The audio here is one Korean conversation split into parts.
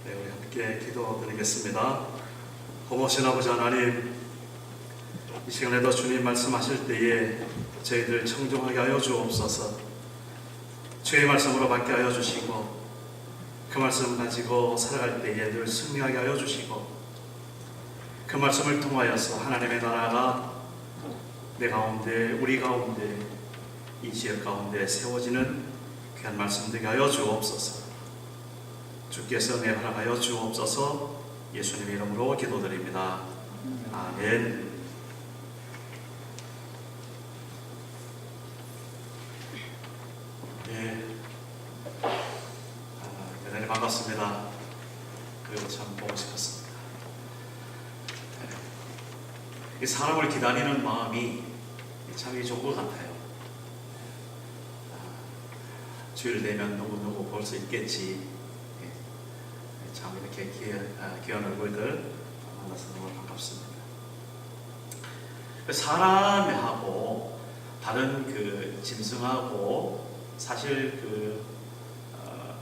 네, 우리 함께 기도드리겠습니다. 고마우신 아버지 하나님, 이 시간에도 주님 말씀하실 때에 저희들 청종하게 하여 주옵소서. 주의 말씀으로 받게 하여 주시고 그 말씀 가지고 살아갈 때에 늘 승리하게 하여 주시고 그 말씀을 통하여서 하나님의 나라가 내 가운데, 우리 가운데, 이 지역 가운데 세워지는 귀한 말씀 되게 하여 주옵소서. 주께서 내 허락하여 주옵소서. 예수님의 이름으로 기도드립니다. 아멘. 네, 대단히 반갑습니다. 그리고 참 보고 싶었습니다. 이 사람을 기다리는 마음이 참 좋은 것 같아요. 주일 되면 누구 볼 수 있겠지. 참 이렇게 귀한 얼굴들 만나서 너무 반갑습니다. 사람하고 다른 그 짐승하고 사실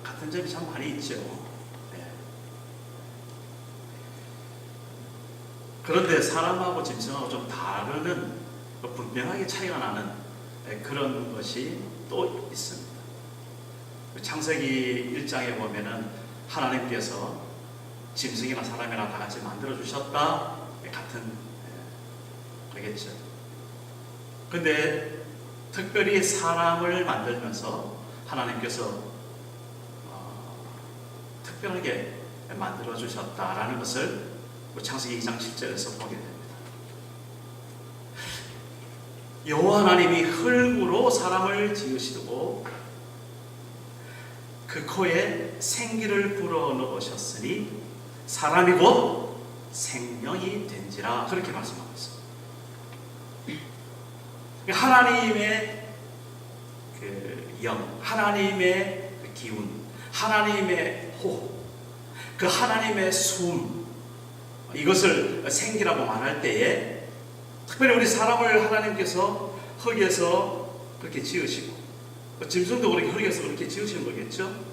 같은 점이 참 많이 있죠. 네. 그런데 사람하고 짐승하고 좀 다르는, 분명하게 차이가 나는 그런 것이 또 있습니다. 창세기 1장에 보면은 하나님께서 짐승이나 사람이나 다 같이 만들어 주셨다, 같은 거겠죠. 근데 특별히 사람을 만들면서 하나님께서 특별하게 만들어 주셨다라는 것을 창세기 2장 7절에서 보게 됩니다. 여호와 하나님이 흙으로 사람을 지으시고 그 코에 생기를 불어넣으셨으니 사람이 곧 생명이 된지라, 그렇게 말씀하고 있습니다. 하나님의 그 영, 하나님의 그 기운, 하나님의 호흡, 그 하나님의 숨, 이것을 생기라고 말할 때에 특별히 우리 사람을 하나님께서 흙에서 그렇게 지으시고 짐승도 그렇게 흙에서 그렇게 지으시는 거겠죠.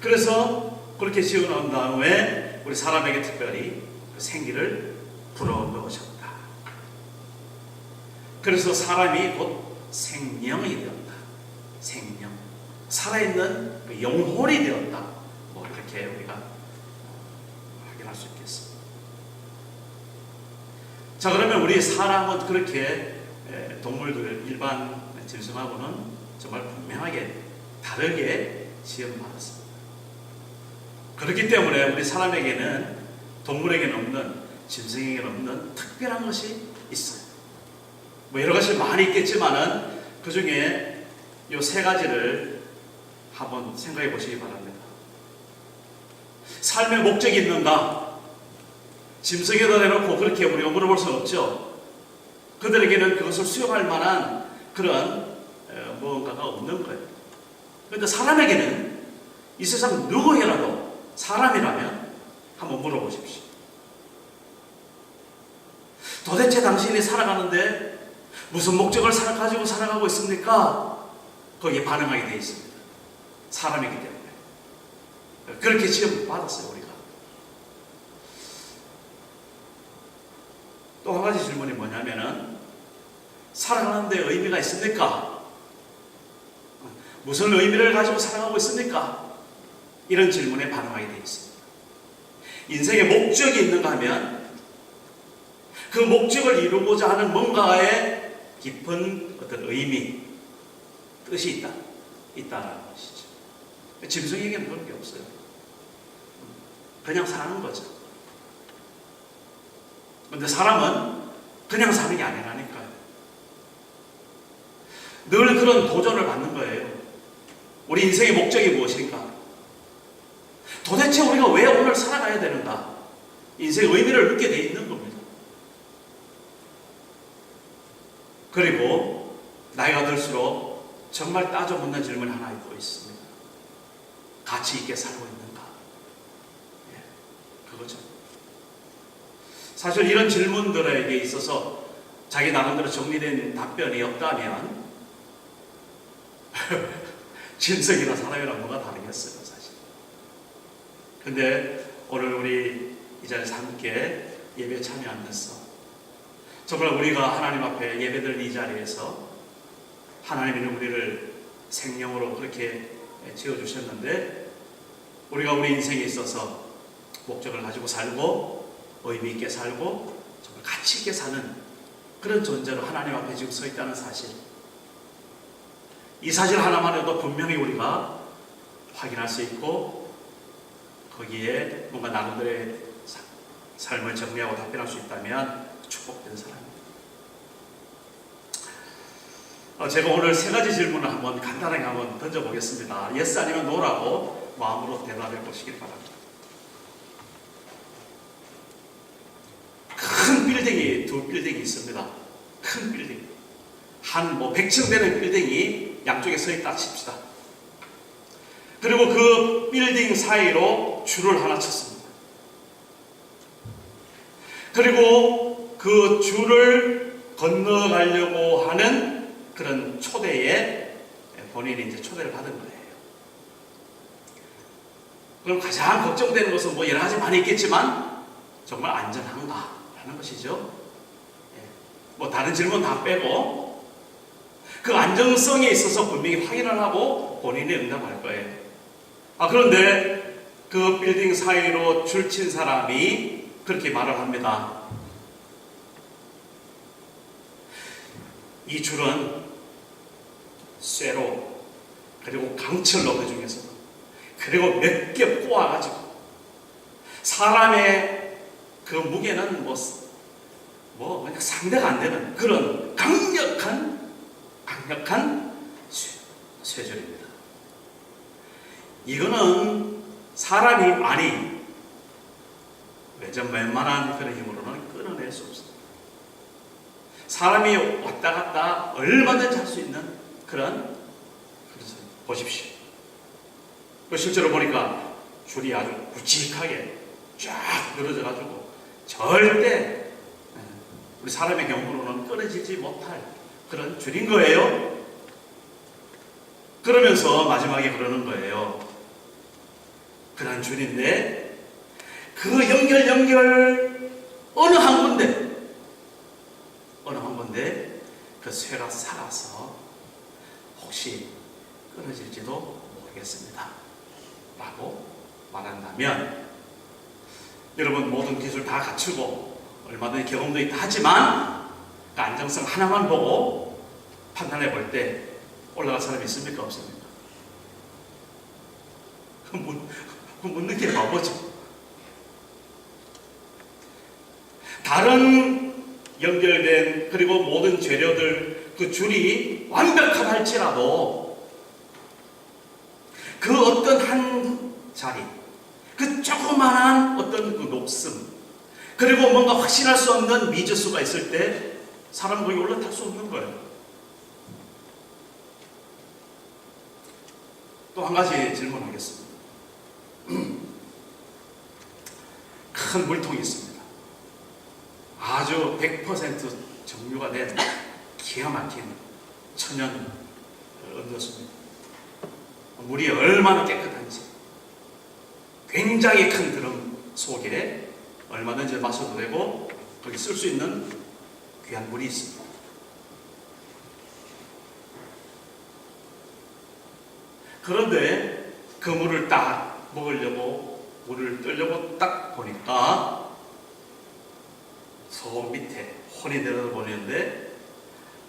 그래서 그렇게 지어 놓은 다음에 우리 사람에게 특별히 그 생기를 불어넣으셨다. 그래서 사람이 곧 생명이 되었다. 생명, 살아있는 그 영혼이 되었다. 이렇게 우리가 확인할 수 있겠습니다. 자, 그러면 우리 사람은 그렇게 동물들, 일반 짐승하고는 정말 분명하게 다르게 지음받았습니다. 그렇기 때문에 우리 사람에게는, 동물에게는 없는, 짐승에게는 없는 특별한 것이 있어요. 여러 가지 많이 있겠지만은 그 중에 이 세 가지를 한번 생각해 보시기 바랍니다. 삶의 목적이 있는가? 짐승에다 내놓고 그렇게 우리가 물어볼 수는 없죠. 그들에게는 그것을 수용할 만한 그런 무언가가 없는 거예요. 그런데 사람에게는, 이 세상 누구에라도 사람이라면 한번 물어보십시오. 도대체 당신이 살아가는데 무슨 목적을 가지고 살아가고 있습니까? 거기에 반응하게 되어 있습니다. 사람이기 때문에. 그렇게 지음 받았어요, 우리가. 또 한 가지 질문이 뭐냐면은, 살아가는데 의미가 있습니까? 무슨 의미를 가지고 살아가고 있습니까? 이런 질문에 반응하게 되어 있습니다. 인생의 목적이 있는가 하면 그 목적을 이루고자 하는 뭔가의 깊은 어떤 의미, 뜻이 있다라는 것이죠. 짐승에게는 그런 게 없어요. 그냥 사는 거죠. 그런데 사람은 그냥 사는 게 아니라니까요. 늘 그런 도전을 받는 거예요. 우리 인생의 목적이 무엇인가? 도대체 우리가 왜 오늘 살아가야 되는가? 인생의 의미를 묻게 돼 있는 겁니다. 그리고 나이가 들수록 정말 따져 묻는 질문 하나 또 있습니다. 가치 있게 살고 있는가? 그거죠. 사실 이런 질문들에게 있어서 자기 나름대로 정리된 답변이 없다면 짐승이나 사람이랑 뭐가 다르겠어요, 사실. 근데 오늘 우리 이 자리에서 함께 예배 참여하면서 정말 우리가 하나님 앞에 예배드리는 이 자리에서 하나님은 우리를 생명으로 그렇게 지어주셨는데 우리가 우리 인생에 있어서 목적을 가지고 살고 의미 있게 살고 정말 가치 있게 사는 그런 존재로 하나님 앞에 지금 서 있다는 사실, 이 사실 하나만 해도 분명히 우리가 확인할 수 있고 거기에 뭔가 나름대로의 삶을 정리하고 답변할 수 있다면 축복된 사람입니다. 제가 오늘 세 가지 질문을 한번 간단하게 한번 던져보겠습니다. 예스 아니면 노라고 마음으로 대답해 보시길 바랍니다. 큰 빌딩이, 두 빌딩이 있습니다. 큰 빌딩. 한 100층 되는 빌딩이 양쪽에 서 있다 칩시다. 그리고 그 빌딩 사이로 줄을 하나 쳤습니다. 그리고 그 줄을 건너가려고 하는 그런 초대에 본인이 이제 초대를 받은 거예요. 그럼 가장 걱정되는 것은 뭐 여러 가지 많이 있겠지만 정말 안전한가 하는 것이죠. 뭐 다른 질문 다 빼고 그 안정성에 있어서 분명히 확인을 하고 본인이 응답할 거예요. 그런데 그 빌딩 사이로 줄친 사람이 그렇게 말을 합니다. 이 줄은 쇠로 그리고 강철로 그 중에서 그리고 몇 개 꼬아가지고 사람의 그 무게는 그냥 상대가 안 되는 그런 강력한 쇠줄입니다. 이거는 사람이 많이 웬만한 그런 힘으로는 끊어낼 수 없습니다. 사람이 왔다 갔다 얼마든지 할 수 있는 그래서 보십시오. 실제로 보니까 줄이 아주 굵직하게 쫙 늘어져 가지고 절대 우리 사람의 경우로는 끊어지지 못할 그런 줄인 거예요. 그러면서 마지막에 그러는 거예요. 그런 줄인데 그 연결 어느 한 군데 그 쇠가 살아서 혹시 끊어질지도 모르겠습니다 라고 말한다면, 여러분 모든 기술 다 갖추고 얼마든지 경험도 있다 하지만 그 안정성 하나만 보고 판단해 볼 때 올라갈 사람이 있습니까? 없습니까? 묻는 게 바보죠. 다른 연결된 그리고 모든 재료들 그 줄이 완벽하다 할지라도 그 어떤 한 자리, 그 조그만한 어떤 그 녹슨, 그리고 뭔가 확신할 수 없는 미지수가 있을 때 사람은 거기 올라탈 수 없는 거예요. 또 한 가지 질문하겠습니다. 큰 물통이 있습니다. 아주 100% 정류가 된 기가 막힌 천연 음료수입니다. 물이 얼마나 깨끗한지 굉장히 큰 드럼 속에 얼마든지 마셔도 되고 거기 쓸 수 있는 귀한 물이 있습니다. 그런데 그 물을 딱 먹으려고 물을 뜨려고 딱 보니까 속 밑에 혼이 내려보는데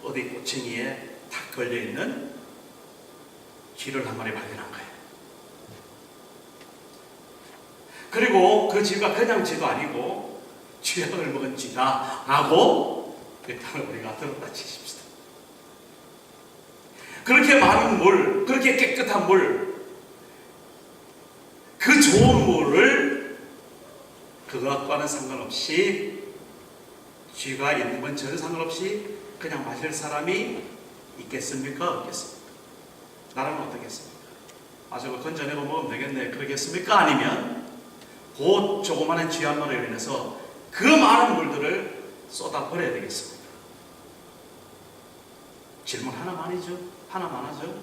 어디 꼬챙이에 탁 걸려있는 쥐를 한 마리 발견한 거예요. 그리고 그 쥐가 그냥 쥐도 아니고 쥐약을 먹은 쥐다 라고 일단 우리가 들었다 치십시다. 그렇게 많은 물, 그렇게 깨끗한 물, 그 좋은 물을 그것과는 상관없이 쥐가 있는 건 전혀 상관없이 그냥 마실 사람이 있겠습니까? 없겠습니까? 나라면 어떻겠습니까? 저거 건져내고 먹으면 되겠네 그러겠습니까? 아니면 그 조그마한 쥐 한 마리로 인해서 그 많은 물들을 쏟아버려야 되겠습니까? 질문 하나만이죠. 하나만 하죠.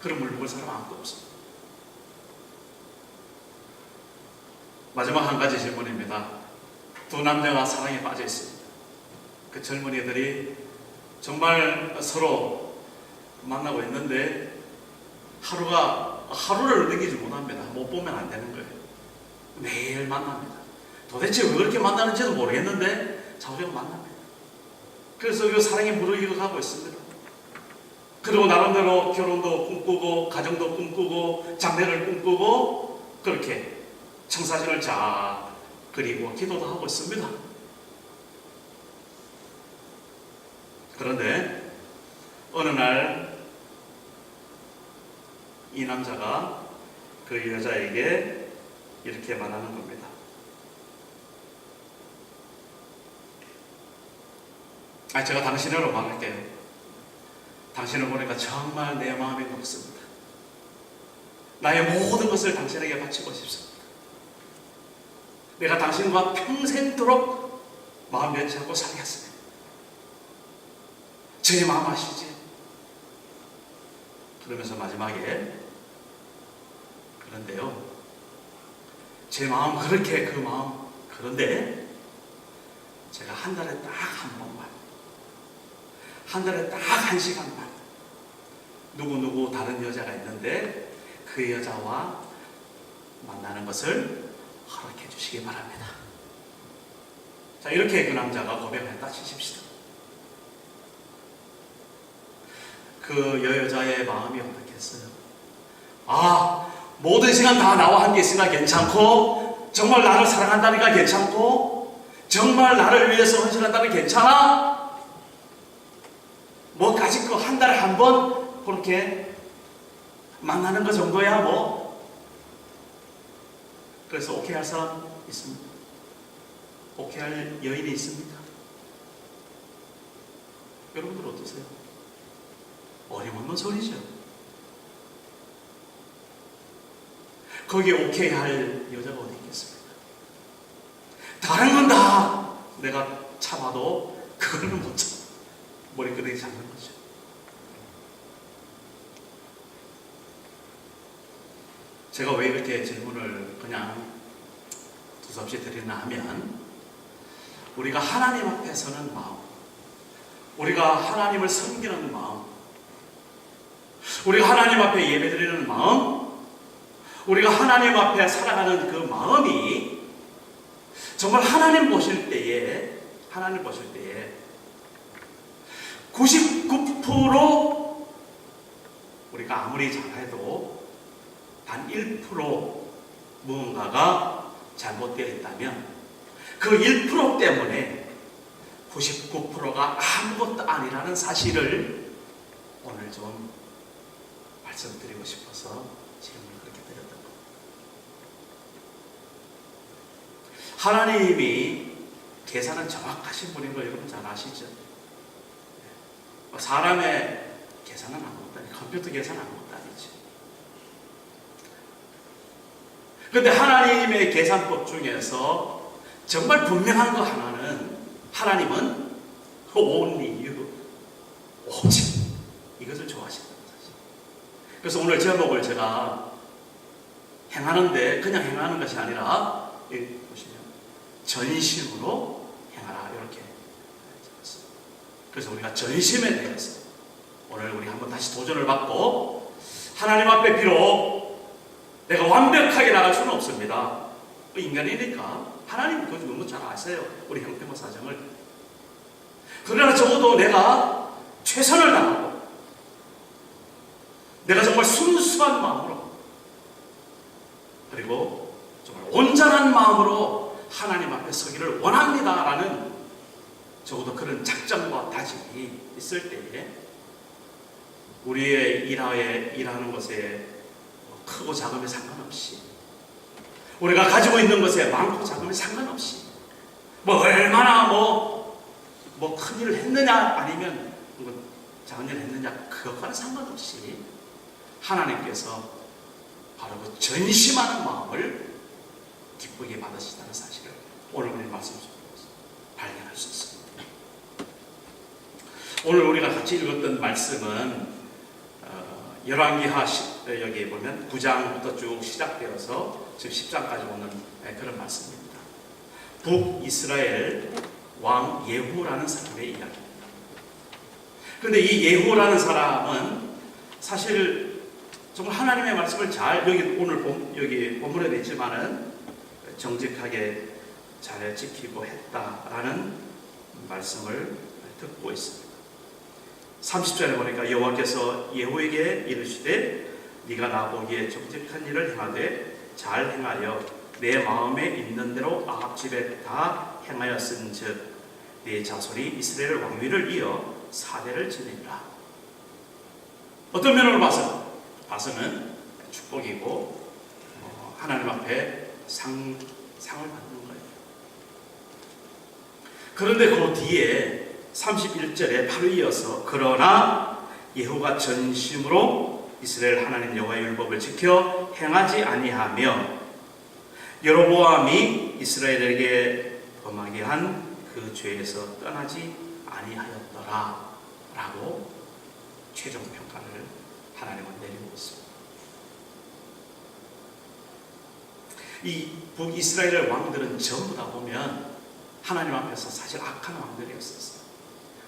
그런 물 먹을 사람 아무도 없습니다. 마지막 한 가지 질문입니다. 두 남자가 사랑에 빠져 있습니다. 그 젊은이들이 정말 서로 만나고 있는데 하루를 넘기지 못합니다. 못 보면 안 되는 거예요. 매일 만납니다. 도대체 왜 그렇게 만나는지도 모르겠는데 자우리가 만납니다. 그래서 그 사랑이 무르익어 가고 있습니다. 그리고 나름대로 결혼도 꿈꾸고 가정도 꿈꾸고 장래를 꿈꾸고 그렇게 청사진을 쫙 그리고 기도도 하고 있습니다. 그런데 어느 날 이 남자가 그 여자에게 이렇게 말하는 겁니다. 제가 당신으로 말할게요. 당신을 보니까 정말 내 마음이 녹습니다. 나의 모든 것을 당신에게 바치고 싶습니다. 내가 당신과 평생도록 마음 변치 않고 살겠습니다. 제 마음 아시지? 그러면서 마지막에 그런데요, 제 마음 그렇게 그 마음 그런데 제가 한 달에 딱 한 번만, 한 달에 딱 한 시간만 누구 다른 여자가 있는데 그 여자와 만나는 것을 허락해 주시기 바랍니다. 자, 이렇게 그 남자가 고백했다 치십시다. 그 여자의 마음이 어떻겠어요? 모든 시간 다 나와 함께 있으니까 괜찮고, 정말 나를 사랑한다니까 괜찮고, 정말 나를 위해서 헌신한다니까 괜찮아? 뭐까짓 거 한 달에 한 번 그렇게 만나는 거 정도야 뭐. 그래서 오케이 할 사람 있습니다. 오케이 할 여인이 있습니까? 여러분들 어떠세요? 어림없는 소리죠. 거기에 오케이 할 여자가 어디 있겠습니까? 다른 건 다 내가 참아도 그거는 못 참아. 머리끄댕이 잡는 거죠. 제가 왜 이렇게 질문을 그냥 두서없이 드리나 하면, 우리가 하나님 앞에 서는 마음, 우리가 하나님을 섬기는 마음, 우리가 하나님 앞에 예배드리는 마음, 우리가 하나님 앞에 살아가는 그 마음이 정말 하나님 보실 때에 99% 우리가 아무리 잘해도 단 1% 무언가가 잘못되어 있다면 그 1% 때문에 99%가 아무것도 아니라는 사실을 오늘 좀 말씀드리고 싶어서 질문을 그렇게 드렸던 겁니다. 하나님이 계산은 정확하신 분인 걸 여러분 잘 아시죠? 사람의 계산은 아무것도 아니죠. 컴퓨터 계산은 아무것도 아니죠. 그런데 하나님의 계산법 중에서 정말 분명한 거 하나는, 하나님은 only you, 오직 이것을 좋아하신다는 사실. 그래서 오늘 제목을 제가 행하는데 그냥 행하는 것이 아니라, 여기 보시면 전심으로 행하라 이렇게 적었습니다. 그래서 우리가 전심에 대해서 오늘 우리 한번 다시 도전을 받고, 하나님 앞에 비록 내가 완벽하게 나갈 수는 없습니다. 인간이니까 하나님 그거 너무 잘 아세요. 우리 형편과 사정을. 그러나 적어도 내가 최선을 다하고 내가 정말 순수한 마음으로, 그리고 정말 온전한 마음으로 하나님 앞에 서기를 원합니다라는 적어도 그런 작정과 다짐이 있을 때에 우리의 일하는 것에 크고 작음에 상관없이, 우리가 가지고 있는 것에 많고 작음에 상관없이, 얼마나 큰 일을 했느냐 아니면 작은 일을 했느냐 그것과는 상관없이 하나님께서 바로 그 전심하는 마음을 기쁘게 받으시다는 사실을 오늘 우리 말씀 속에서 발견할 수 있습니다. 오늘 우리가 같이 읽었던 말씀은 열왕기하 여기 보면 9장부터 쭉 시작되어서 지금 10장까지 오는 그런 말씀입니다. 북이스라엘 왕 예후라는 사람의 이야기입니다. 그런데 이 예후라는 사람은 사실 정말 하나님의 말씀을 잘 여기 본문에 있지만은 정직하게 잘 지키고 했다라는 말씀을 듣고 있습니다. 30절에 보니까 여호와께서 예후에게 이르시되 네가 나보기에 정직한 일을 행하되 잘 행하여 내 마음에 있는 대로 아합 집에 다 행하였은즉 네 자손이 이스라엘 왕위를 이어 4대를 지내리라. 어떤 면으로 봐서는 축복이고 하나님 앞에 상을 받는 거예요. 그런데 그 뒤에 31절에 바로 이어서 그러나 예후가 전심으로 이스라엘 하나님 여호와의 율법을 지켜 행하지 아니하며 여로보암이 이스라엘에게 범하게 한 그 죄에서 떠나지 아니하였더라 라고 최종 평가를 하나님은 내리고 있습니다. 이 북이스라엘 왕들은 전부 다 보면 하나님 앞에서 사실 악한 왕들이었었어요.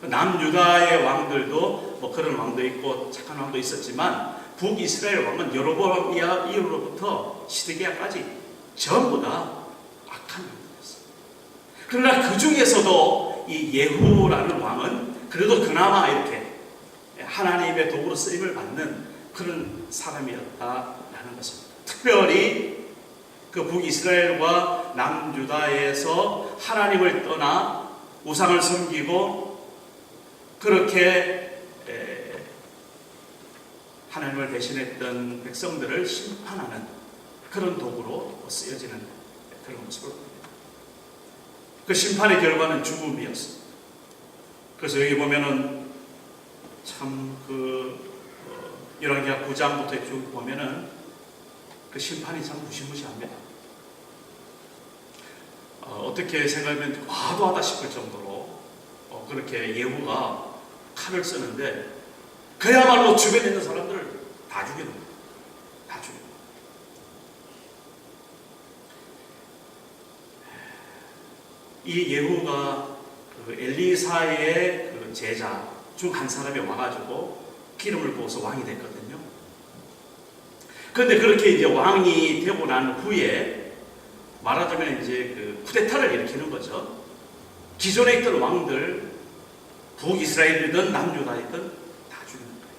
남유다의 왕들도 뭐 그런 왕도 있고 착한 왕도 있었지만 북이스라엘 왕은 여로보암 이후로부터 시드기야까지 전부 다 악한 왕들이었어요. 그러나 그 중에서도 이 예후라는 왕은 그래도 그나마 이렇게 하나님의 도구로 쓰임을 받는 그런 사람이었다라는 것입니다. 특별히 그 북이스라엘과 남유다에서 하나님을 떠나 우상을 섬기고 그렇게 하나님을 대신했던 백성들을 심판하는 그런 도구로 쓰여지는 그런 모습을 봅니다. 그 심판의 결과는 죽음이었습니다. 그래서 여기 보면은 참 열왕기하 9장부터 쭉 보면은 그 심판이 참 무시무시합니다. 어떻게 생각하면 과도하다 싶을 정도로 그렇게 예후가 칼을 쓰는데 그야말로 주변에 있는 사람들을 다 죽이는 거예요. 다 죽이는 거예요. 이 예후가 그 엘리사의 그 제자 중 한 사람이 와가지고 기름을 부어서 왕이 됐거든요. 그런데 그렇게 이제 왕이 되고 난 후에 말하자면 이제 그 쿠데타를 일으키는 거죠. 기존에 있던 왕들, 북이스라엘이든 남유다이든 다 죽이는 거예요.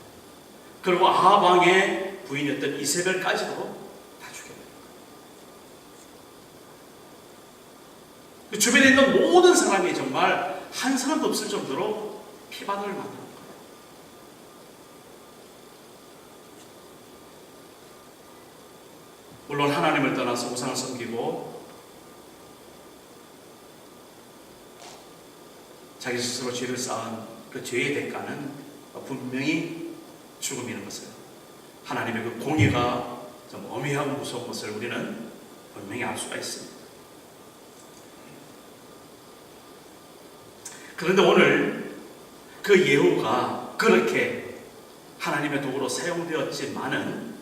그리고 아합 왕의 부인이었던 이세벨까지도 다 죽여요. 그 주변에 있는 모든 사람이 정말 한 사람도 없을 정도로 피바다를 만드는 거예요. 물론 하나님을 떠나서 우상을 섬기고 자기 스스로 죄를 쌓은 그 죄의 대가는 분명히 죽음이라는 것을, 하나님의 그 공의가 좀 엄해하고 무서운 것을 우리는 분명히 알 수가 있습니다. 그런데 오늘 그 예후가 그렇게 하나님의 도구로 사용되었지만은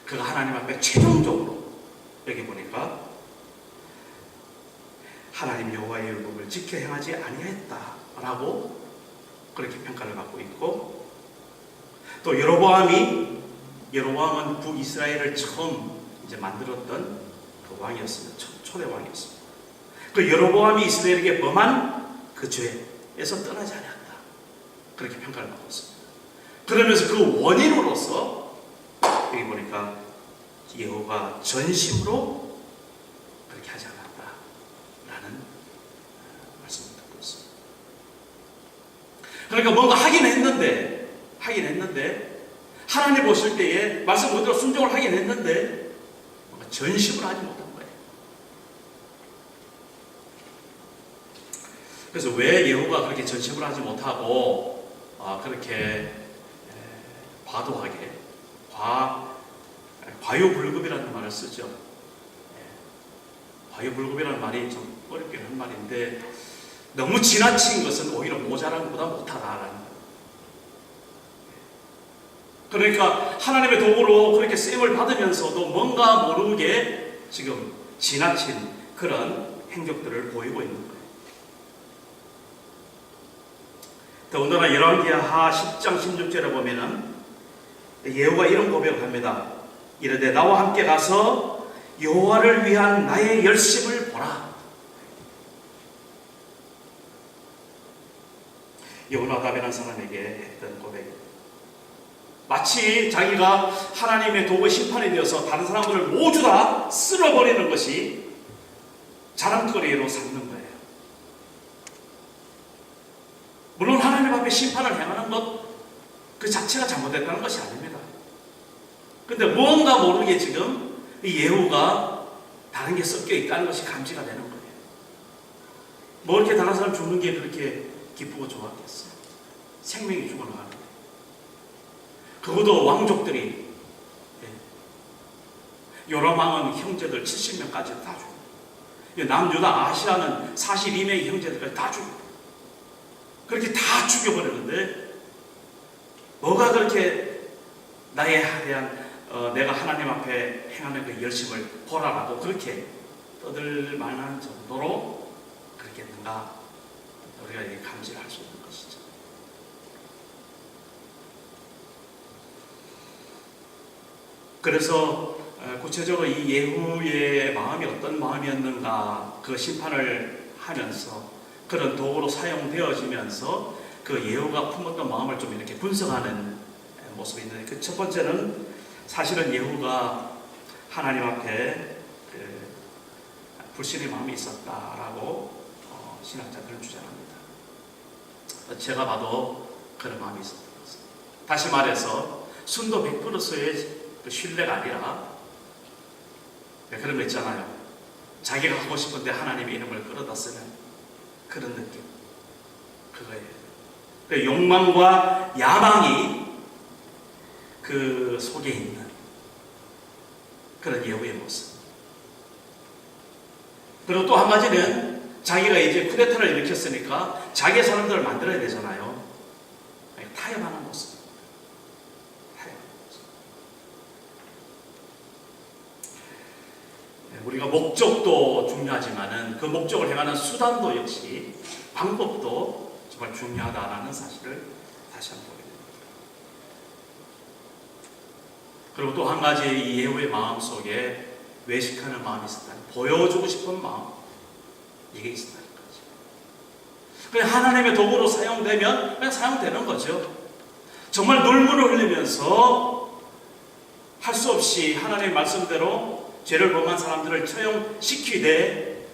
그가 하나님 앞에 최종적으로 여기 보니까 하나님 여호와의 율법을 지켜 행하지 아니했다라고 그렇게 평가를 받고 있고, 또 여로보암은 북이스라엘을 처음 이제 만들었던 그 왕이었습니다. 초대 왕이었습니다. 그 여로보암이 이스라엘에게 범한 그 죄에서 떠나지 않았다, 그렇게 평가를 받고 있습니다. 그러면서 그 원인으로서 여기 보니까 예후가 전심으로 그렇게 하지 않았다라는 말씀을 듣고 있습니다. 그러니까 뭔가 하긴 했는데 하나님 보실 때에 말씀 그대로 순종을 하긴 했는데 뭔가 전심으로 하지 못한 거예요. 그래서 왜 예후가 그렇게 전심으로 하지 못하고 그렇게 과도하게 과유불급이라는 말을 쓰죠. 과유불급이라는 말이 좀 어렵긴 한 말인데 너무 지나친 것은 오히려 모자란 것보다 못하다라는 거예요. 그러니까 하나님의 도구로 그렇게 쓰임을 받으면서도 뭔가 모르게 지금 지나친 그런 행적들을 보이고 있는 거예요. 더군다나 열왕기하 10장 16절에 보면은 예후가 이런 고백을 합니다. 이르되 나와 함께 가서 여호와를 위한 나의 열심을 보라. 여호나답이라는 사람에게 했던 고백입니다. 마치 자기가 하나님의 도구의 심판이 되어서 다른 사람들을 모두 다 쓸어버리는 것이 자랑거리로 삼는 거예요. 물론 하나님 앞에 심판을 행하는 것 그 자체가 잘못됐다는 것이 아닙니다. 근데 무언가 모르게 지금 이 예후가 다른 게 섞여 있다는 것이 감지가 되는 거예요. 뭐 이렇게 다른 사람 죽는 게 그렇게 기쁘고 좋았겠어요. 생명이 죽어나가는데. 그것도 왕족들이, 요람왕은 형제들 70명까지 다 죽고, 남유다 아시아는 42명의 형제들까지 다 죽고, 그렇게 다 죽여버렸는데 뭐가 그렇게 나에 대한 내가 하나님 앞에 행하는 그 열심을 보라라고 그렇게 떠들 만한 정도로 그렇게 했는가, 우리가 이렇게 감지를 할 수 있는 것이죠. 그래서 구체적으로 이 예후의 마음이 어떤 마음이었는가, 그 심판을 하면서 그런 도구로 사용되어지면서 그 예후가 품었던 마음을 좀 이렇게 분석하는 모습이 있는데, 그 첫 번째는 사실은 예후가 하나님 앞에 불신의 마음이 있었다라고 신학자들은 주장합니다. 제가 봐도 그런 마음이 있었던 것입니다. 다시 말해서 순도 100%의 그 신뢰가 아니라 그런 거 있잖아요. 자기가 하고 싶은데 하나님의 이름을 끌어다 쓰는 그런 느낌, 그거예요. 그 욕망과 야망이 그 속에 있는 그런 예후의 모습. 그리고 또 한 가지는 자기가 이제 쿠데타를 일으켰으니까 자기의 사람들을 만들어야 되잖아요. 타협하는 모습. 우리가 목적도 중요하지만은 그 목적을 행하는 수단도 역시, 방법도 정말 중요하다라는 사실을 다시 한번 보게 됩니다. 그리고 또 한 가지 이 예후의 마음 속에 외식하는 마음이 있었다는, 보여주고 싶은 마음, 이게 있었다는 거죠. 그냥 하나님의 도구로 사용되면 그냥 사용되는 거죠. 정말 눈물을 흘리면서 할 수 없이 하나님의 말씀대로 죄를 범한 사람들을 처형시키되,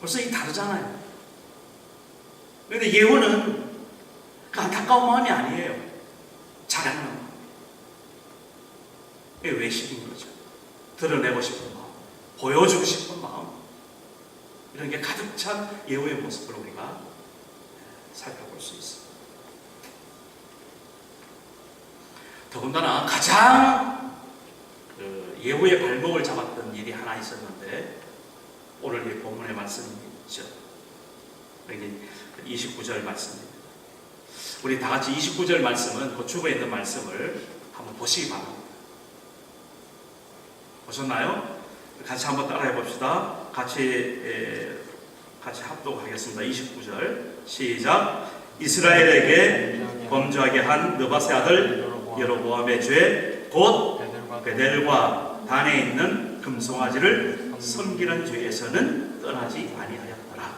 벌써 이 다르잖아요. 그런데 예후는 그 안타까운 마음이 아니에요. 자랑하는 마음. 이게 외식인 거죠. 드러내고 싶은 마음, 보여주고 싶은 마음, 이런 게 가득 찬 예후의 모습을 우리가 살펴볼 수 있습니다. 더군다나 가장 예후의 발목을 잡았던 일이 하나 있었는데, 오늘 이 본문의 말씀이 있죠. 여기 29절 말씀입니다. 우리 다 같이 29절 말씀은 그 주부에 있는 말씀을 한번 보시기 바랍니다. 보셨나요? 같이 한번 따라해 봅시다. 같이 합독하겠습니다. 29절 시작. 이스라엘에게 범죄하게 한 느밧의 아들 여로보암의 죄 곧 베델과 단에 있는 금송아지를 섬기는 죄에서는 떠나지 아니하였더라.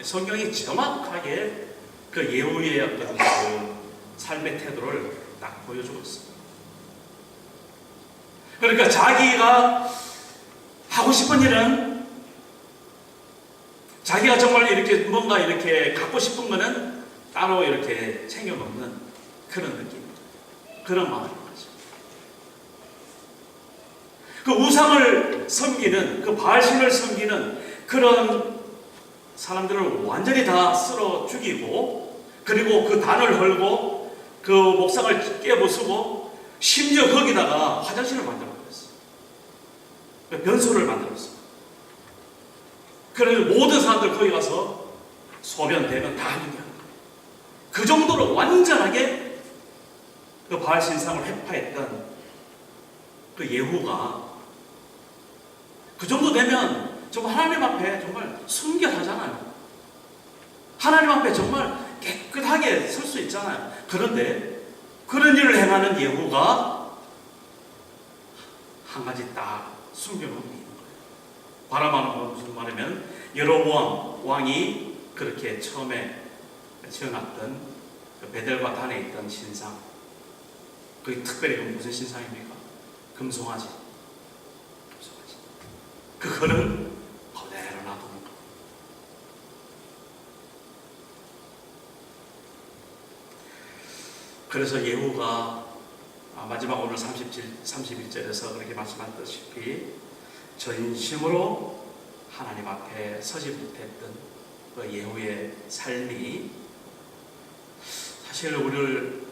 성경이 정확하게 그 예후의 어떤 그 삶의 태도를 딱 보여주고 있습니다. 그러니까 자기가 하고 싶은 일은, 자기가 정말 이렇게 뭔가 이렇게 갖고 싶은 거는 따로 이렇게 챙겨놓는 그런 느낌, 그런 마음인 거죠. 그 우상을 섬기는, 그 바알신을 섬기는 그런 사람들을 완전히 다 쓸어 죽이고, 그리고 그 단을 헐고 그 목상을 깨부수고, 심지어 거기다가 화장실을 만들어버렸어요. 변소를 만들었어요. 그래서 모든 사람들 거기 가서 소변, 대변 다 하는 거예요. 그 정도로 완전하게 그 바알 신상을 회파했던 그 예후가 그 정도 되면 정말 하나님 앞에 정말 순결하잖아요. 하나님 앞에 정말 깨끗하게 설 수 있잖아요. 그런데 그런 일을 행하는 예후가 한 가지 딱 숨겨놓은 게 있는 거예요. 바라마는 건 무슨 말이면 여로보암 왕이 그렇게 처음에 지어놨던 그 베델과 단에 있던 신상, 그게 특별히 무슨 신상입니까? 금송아지. 그거는 그대로 놔두는 거. 그래서 예후가 마지막 오늘 31절에서 그렇게 말씀하셨다시피 전심으로 하나님 앞에 서지 못했던 그 예후의 삶이 사실 우리를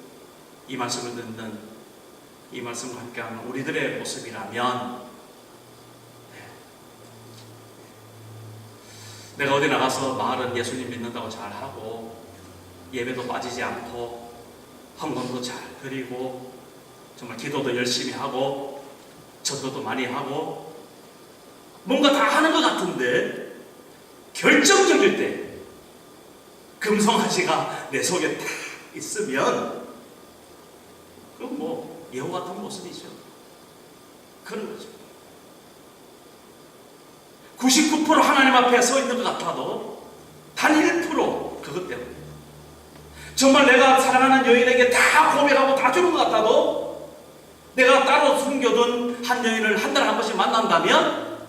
이 말씀을 듣는, 이 말씀과 함께하는 우리들의 모습이라면, 내가 어디 나가서 말은 예수님 믿는다고 잘하고 예배도 빠지지 않고 헌금도 잘 드리고 정말 기도도 열심히 하고 전도도 많이 하고 뭔가 다 하는 것 같은데 결정적일 때 금송아지가 내 속에 딱 있으면 그건 뭐 예후 같은 모습이죠. 그런 거죠. 99% 하나님 앞에 서 있는 것 같아도 단 1% 그것 때문에 정말 내가 사랑하는 여인에게 다 고백하고 다 주는 것 같아도 내가 따로 숨겨둔 한 여인을 한 달에 한 번씩 만난다면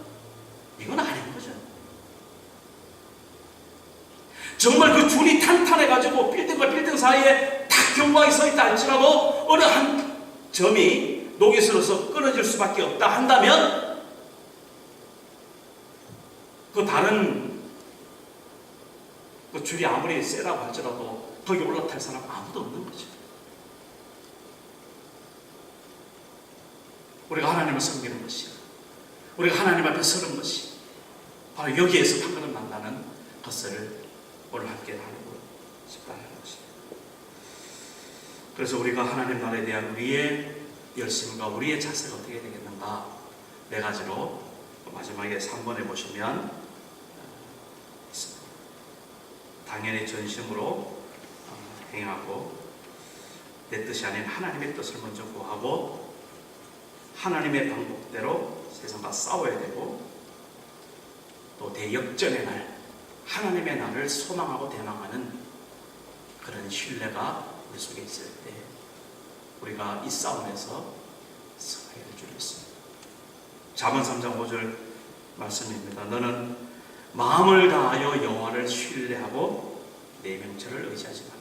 이건 아닌 거죠. 정말 그 줄이 탄탄해가지고 빌딩과 빌딩 사이에 딱 경과에 서 있다 할지라도 어느 한 점이 녹이 슬어서 끊어질 수밖에 없다 한다면 그 다른 그 줄이 아무리 세다고 할지라도 거기 올라탈 사람 아무도 없는 거죠. 우리가 하나님을 섬기는 것이, 우리가 하나님 앞에 서는 것이 바로 여기에서 판가름 난다는 것을 오늘 함께 나누고 싶다는 것입니다. 그래서 우리가 하나님 나라에 대한 우리의 열심과 우리의 자세가 어떻게 되겠는가, 네 가지로 마지막에 3번에 보시면 당연히 전심으로 행하고 내 뜻이 아닌 하나님의 뜻을 먼저 구하고 하나님의 방법대로 세상과 싸워야 되고 또 대역전의 날 하나님의 날을 소망하고 대망하는 그런 신뢰가 우리 속에 있을 때 우리가 이 싸움에서 승리할 줄 믿습니다. 잠언 3장 5절 말씀입니다. 너는 마음을 다하여 여호와를 신뢰하고 내 명철을 의지하지 말라.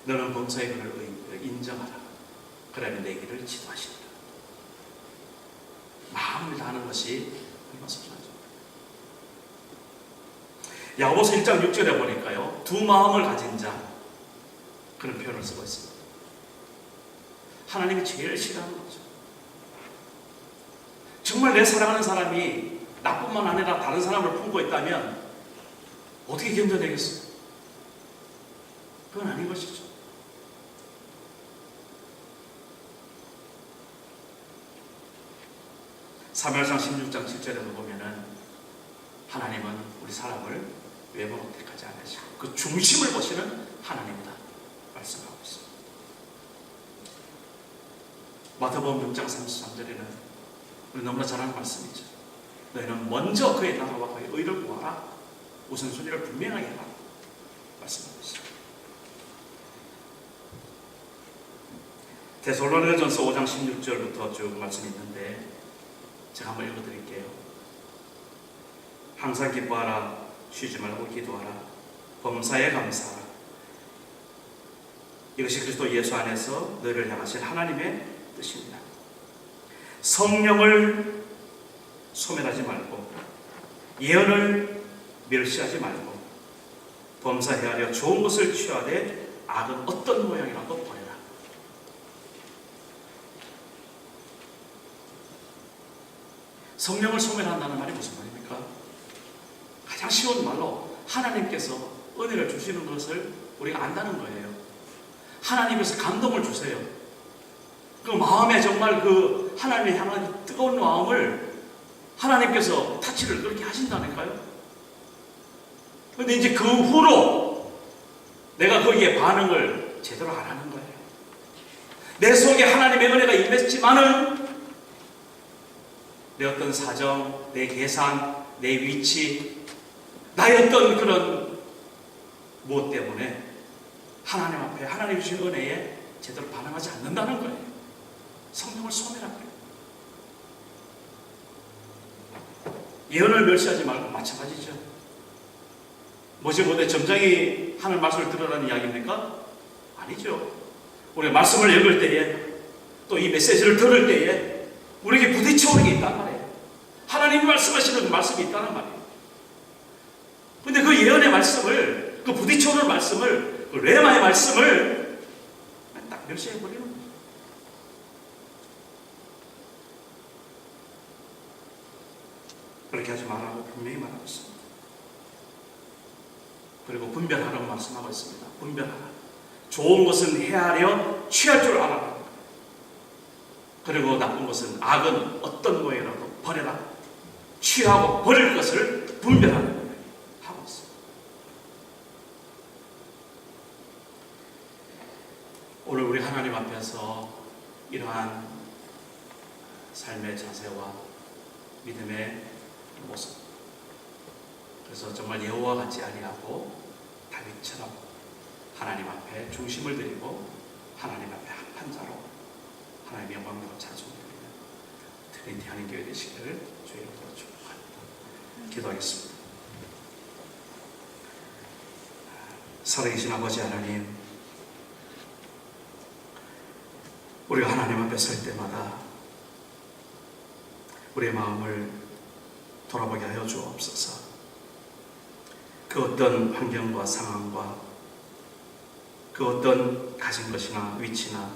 너는 범사의 그를 인정하라. 그러면 내 길을 지도하시리라. 마음을 다하는 것이 얼마나 소중하죠. 야고보서 1장 6절에 보니까요, 두 마음을 가진 자, 그런 표현을 쓰고 있습니다. 하나님이 제일 싫어하는 거죠. 정말 내 사랑하는 사람이 나뿐만 아니라 다른 사람을 품고 있다면 어떻게 견뎌내겠어요? 그건 아닌 것이죠. 사무엘상 16장 7절에도 보면은 하나님은 우리 사람을 외모로 택하지 않으시고 그 중심을 보시는 하나님이다 말씀하고 있습니다. 마태복음 6장 33절에는 우리 너무나 잘 아는 말씀이죠. 너희는 먼저 그의 나라와 그의 의를 구하라. 우선순위를 분명하게 해라 말씀하고 있습니다. 데살로니가전서 5장 16절부터 쭉 말씀이 있는데 제가 한번 읽어드릴게요. 항상 기뻐하라. 쉬지 말고 기도하라. 범사에 감사하라. 이것이 그리스도 예수 안에서 너희를 향하신 하나님의 뜻입니다. 성령을 소멸하지 말고 예언을 멸시하지 말고 범사해하려 좋은 것을 취하되 악은 어떤 모양이라도 버려라. 성령을 소멸한다는 말이 무슨 말입니까? 가장 쉬운 말로 하나님께서 은혜를 주시는 것을 우리가 안다는 거예요. 하나님께서 감동을 주세요. 그 마음에 정말 그 하나님의 향한 뜨거운 마음을 하나님께서 타치를 그렇게 하신다니까요. 근데 이제 그 후로 내가 거기에 반응을 제대로 안 하는 거예요. 내 속에 하나님의 은혜가 임했지만은 내 어떤 사정, 내 계산, 내 위치, 나의 어떤 그런 무엇 때문에 하나님 앞에 하나님 주신 은혜에 제대로 반응하지 않는다는 거예요. 성령을 소멸한 거예요. 예언을 멸시하지 말고 마찬가지죠. 뭐지 못해 점장이 하는 말씀을 들으라는 이야기입니까? 아니죠. 우리가 말씀을 읽을 때에 또 이 메시지를 들을 때에 우리에게 부딪혀오는 게 있단 말이에요. 하나님이 말씀하시는 그 말씀이 있다는 말이에요. 근데 그 예언의 말씀을, 그 부딪혀오는 말씀을, 그 레마의 말씀을 딱 멸시해버리는 거예요. 그렇게 하지 말라고 분명히 말하고 있습니다. 그리고 분별하라고 말씀하고 있습니다. 분별하라. 좋은 것은 헤아려 취할 줄 알아라. 그리고 나쁜 것은, 악은 어떤 모양이라도 버려라. 취하고 버릴 것을 분별하는 거예요. 하고 있습니다. 오늘 우리 하나님 앞에서 이러한 삶의 자세와 믿음의 모습, 그래서 정말 여호와 같지 아니하고 다윗처럼 하나님 앞에 중심을 드리고 하나님 앞에 합한 자로 하나님의 영광으로 찬송드리는 트리니티 한인교회 되시기를 주의 이름으로 축복합니다. 기도하겠습니다. 살아계신 아버지 하나님, 우리가 하나님 앞에 설 때마다 우리의 마음을 돌아보게 하여 주옵소서. 그 어떤 환경과 상황과 그 어떤 가진 것이나 위치나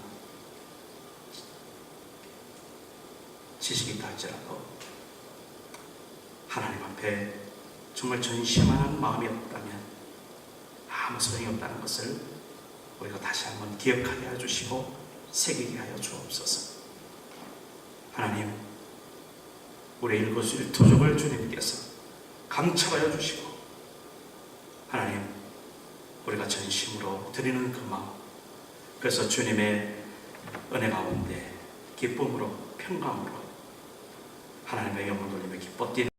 지식이 있다 할지라도 하나님 앞에 정말 전심하는 마음이 없다면 아무 소용이 없다는 것을 우리가 다시 한번 기억하게 해주시고 새기게 하여 주옵소서. 하나님, 우리 일거수일투족을 주님께서 감찰하여 주시고 하나님, 우리가 전심으로 드리는 그 마음, 그래서 주님의 은혜 가운데 기쁨으로 평강으로 하나님의 영광 돌리며 기뻐 뛰는